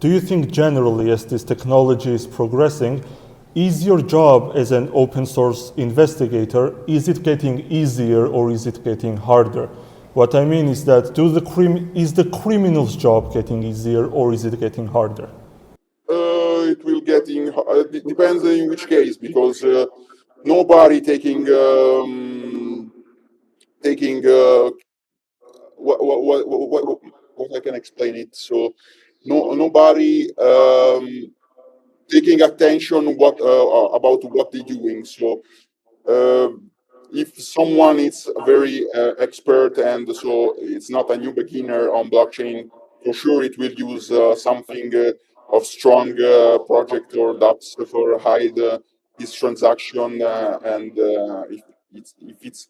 Do you think generally, as this technology is progressing, is your job as an open source investigator, is it getting easier or is it getting harder? What I mean is that is the criminal's job getting easier or is it getting harder? It will it depends in which case, because nobody taking what I can explain it. So nobody taking attention about what they're doing. So uh, if someone is very expert, and so it's not a new beginner on blockchain, for sure it will use something of strong project or dApps for hide this transaction, and if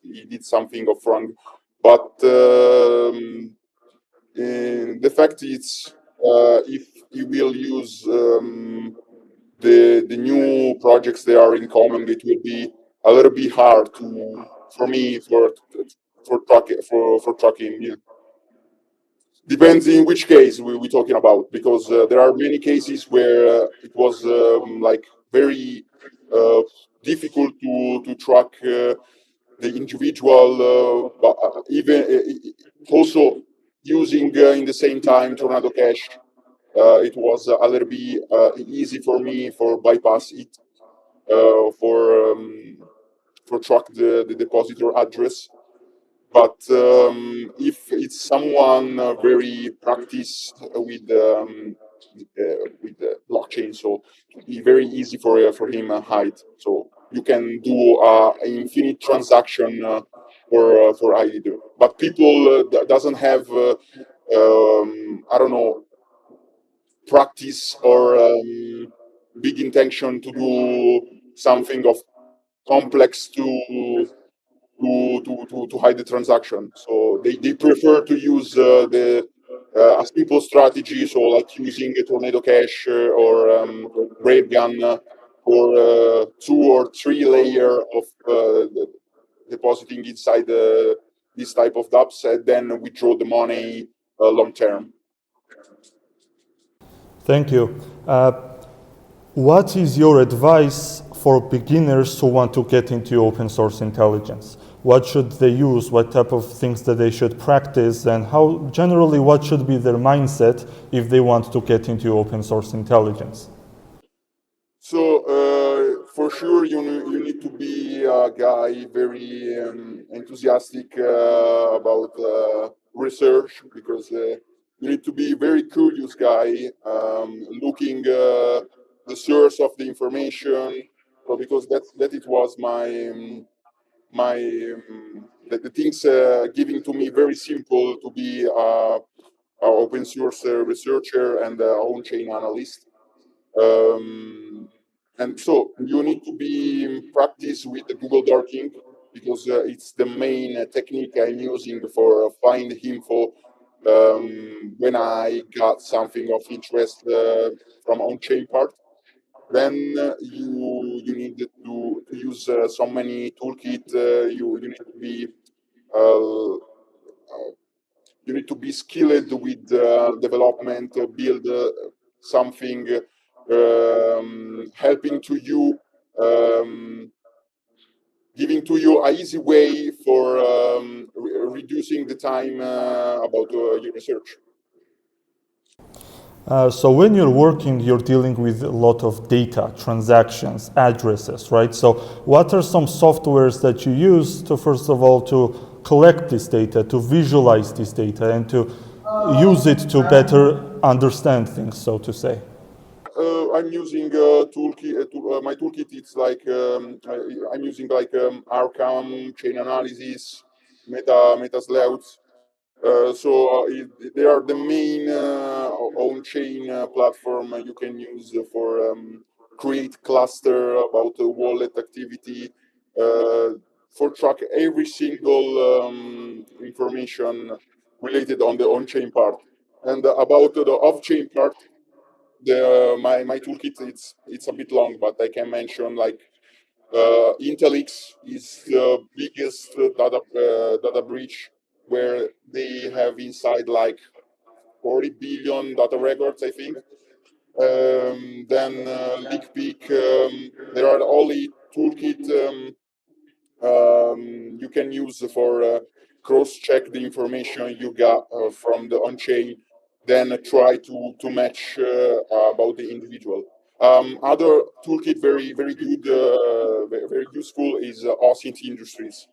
he did something of wrong. But the fact is, if you will use the new projects they are incoming, it will be a little bit hard for me for tracking. Yeah. Depends in which case we're talking about, because there are many cases where it was like very uh, difficult to track the individual, but even also using in the same time Tornado Cash. It was a little bit easy for me for bypass it, for track the depositor address. But if it's someone very practiced with the blockchain, so it be very easy for him hide. So you can do infinite transaction for ID. But people doesn't have I don't know, practice or big intention to do something of complex to hide the transaction. So they prefer to use the a simple strategy, so like using a Tornado Cash or Brave Gun for 2 or 3 layer of depositing inside this type of dApps, and then withdraw the money long term. Thank you. What is your advice for beginners who want to get into open source intelligence? What should they use? What type of things that they should practice? And how generally, what should be their mindset if they want to get into open source intelligence? So for sure, you need to be a guy very enthusiastic about research, because you need to be very curious guy, looking the source of the information. So because that it was my the things giving to me very simple to be a open source researcher and on chain analyst. Um, and so you need to be in practice with the Google Darking, because it's the main technique I'm using for find info when I got something of interest from on-chain part. Then you need to use so many toolkit. You need to be uh, you need to be skilled with development, build something helping to you, um, giving to you a easy way for reducing the time about your research. So when you're working, you're dealing with a lot of data, transactions, addresses, right? So what are some softwares that you use to, first of all, to collect this data, to visualize this data, and to use it to better understand things, so to say? I'm using my toolkit. It's like I'm using like Arkham, chain analysis, meta sleuth. They are the main on-chain platform you can use for create cluster about the wallet activity, uh, for track every single information related on the on-chain part. And about the off-chain part, my toolkit, it's a bit long, but I can mention like Intelix is the biggest data breach, where they have inside like 40 billion data records, I think. Then leak peek. There are only toolkit you can use for cross-check the information you got from the on-chain, then try to match about the individual. Other toolkit very very good, very useful is OSINT Industries.